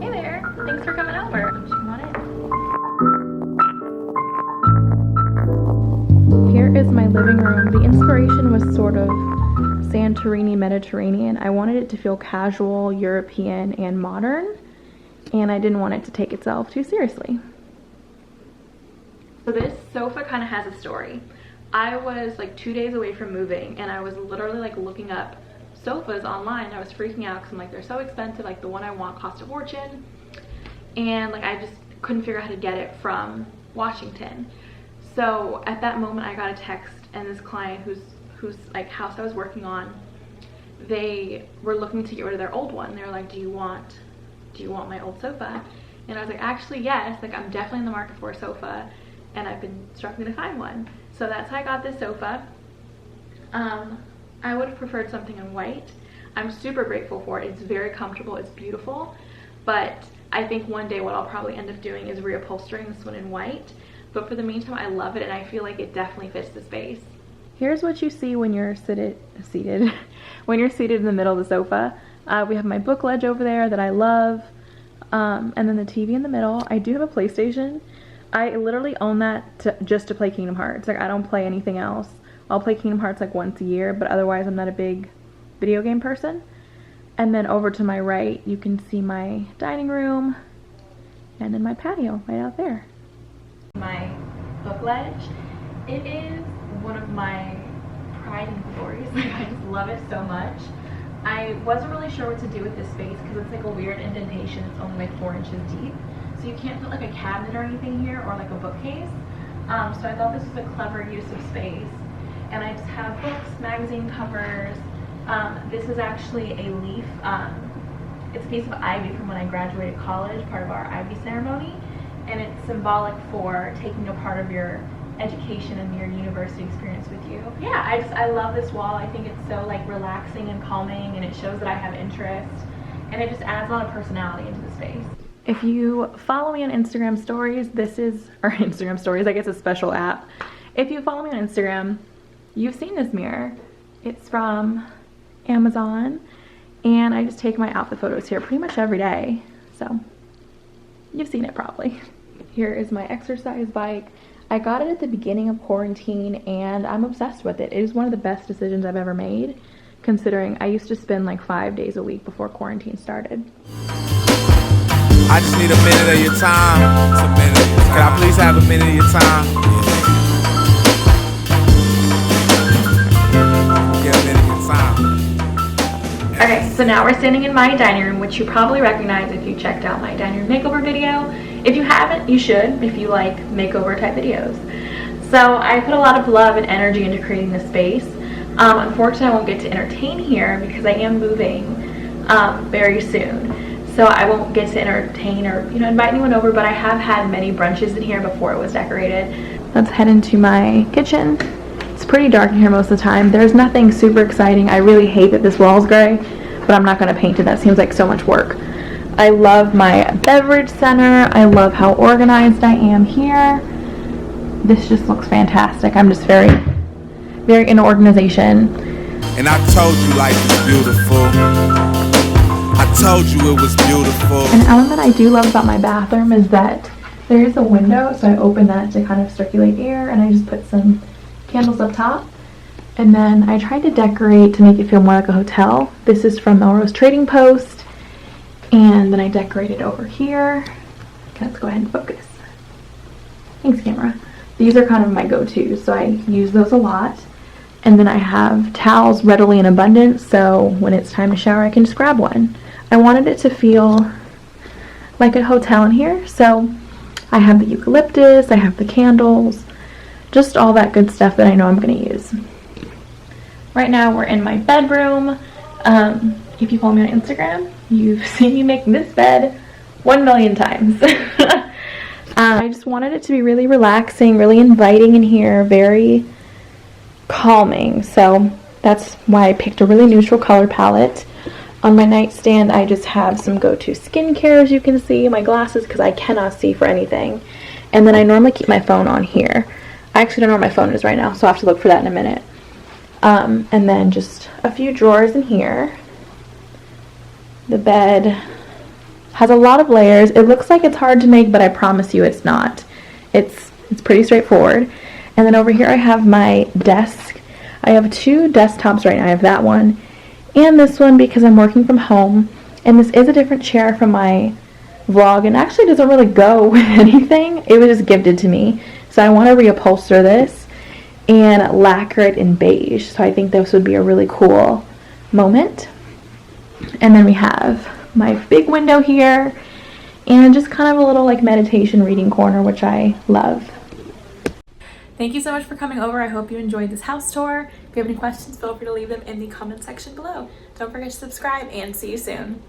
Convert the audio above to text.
Hey there, thanks for coming over. Come on in. Here is my living room. The inspiration was sort of Santorini Mediterranean. I wanted it to feel casual, European, and modern, and I didn't want it to take itself too seriously. So this sofa kind of has a story. I was like 2 days away from moving, and I was literally like looking up sofas online. I was freaking out because I'm like, they're so expensive. Like the one I want cost a fortune, and like I just couldn't figure out how to get it from Washington. So at that moment I got a text, and this client whose like house I was working on, they were looking to get rid of their old one. They were like, do you want my old sofa? And I was like, actually yes, like I'm definitely in the market for a sofa, and I've been struggling to find one. So that's how I got this sofa. I would have preferred something in white. I'm super grateful for it. It's very comfortable, it's beautiful, but I think one day what I'll probably end up doing is reupholstering this one in white. But for the meantime, I love it, and I feel like it definitely fits the space. Here's what you see when you're seated when you're seated in the middle of the sofa. We have my book ledge over there that I love, and then the TV in the middle. I do have a PlayStation. I literally own that just to play Kingdom Hearts. Like I don't play anything else. I'll play Kingdom Hearts like once a year, but otherwise I'm not a big video game person. And then over to my right, you can see my dining room, and then my patio right out there. My book ledge, it is one of my pride and glories. Like I just love it so much. I wasn't really sure what to do with this space because it's like a weird indentation. It's only like 4 inches deep, so you can't put like a cabinet or anything here, or like a bookcase. So I thought this was a clever use of space. And I just have books, magazine covers. This is actually a leaf. It's a piece of ivy from when I graduated college, part of our ivy ceremony. And it's symbolic for taking a part of your education and your university experience with you. Yeah, I love this wall. I think it's so like relaxing and calming, and it shows that I have interest, and it just adds a lot of personality into the space. If you follow me on Instagram stories, Instagram stories, I guess it's a special app. If you follow me on Instagram, you've seen this mirror. It's from Amazon, and I just take my outfit photos here pretty much every day, so you've seen it probably. Here is my exercise bike. I got it at the beginning of quarantine, and I'm obsessed with it. It is one of the best decisions I've ever made, considering I used to spend like 5 days a week before quarantine started. I just need a minute of your time. It's a minute. Can I please have a minute of your time? Get a minute of your time. Okay, so now we're standing in my dining room, which you probably recognize if you checked out my dining room makeover video. If you haven't, you should, if you like makeover type videos. So I put a lot of love and energy into creating this space. Unfortunately, I won't get to entertain here because I am moving very soon. So I won't get to entertain or invite anyone over, but I have had many brunches in here before it was decorated. Let's head into my kitchen. It's pretty dark in here most of the time. There's nothing super exciting. I really hate that this wall is gray, but I'm not going to paint it. That seems like so much work. I love my beverage center. I love how organized I am here. This just looks fantastic. I'm just very into organization. And I told you life was beautiful. I told you it was beautiful. An element I do love about my bathroom is that there is a window, so I open that to kind of circulate air, and I just put some candles up top. And then I tried to decorate to make it feel more like a hotel. This is from Melrose Trading Post. And then I decorated over here. Okay, let's go ahead and focus. Thanks, camera. These are kind of my go-tos, so I use those a lot. And then I have towels readily in abundance, so when it's time to shower, I can just grab one. I wanted it to feel like a hotel in here, so I have the eucalyptus, I have the candles, just all that good stuff that I know I'm going to use. Right now, we're in my bedroom. If you follow me on Instagram, you've seen me make this bed 1 million times. I just wanted it to be really relaxing, really inviting in here, very calming. So that's why I picked a really neutral color palette. On my nightstand, I just have some go-to skincare, as you can see, my glasses, because I cannot see for anything. And then I normally keep my phone on here. I actually don't know where my phone is right now, so I'll have to look for that in a minute. And then just a few drawers in here. The bed, Has a lot of layers. It looks like it's hard to make, but I promise you it's not. It's pretty straightforward. And then over here I have my desk. I have 2 desktops right now. I have that one and this one because I'm working from home. And this is a different chair from my vlog, and actually doesn't really go with anything. It was just gifted to me. So I want to reupholster this and lacquer it in beige. So I think this would be a really cool moment. And then we have my big window here and just kind of a little like meditation reading corner, which I love. Thank you so much for coming over. I hope you enjoyed this house tour. If you have any questions, feel free to leave them in the comment section below. Don't forget to subscribe and see you soon.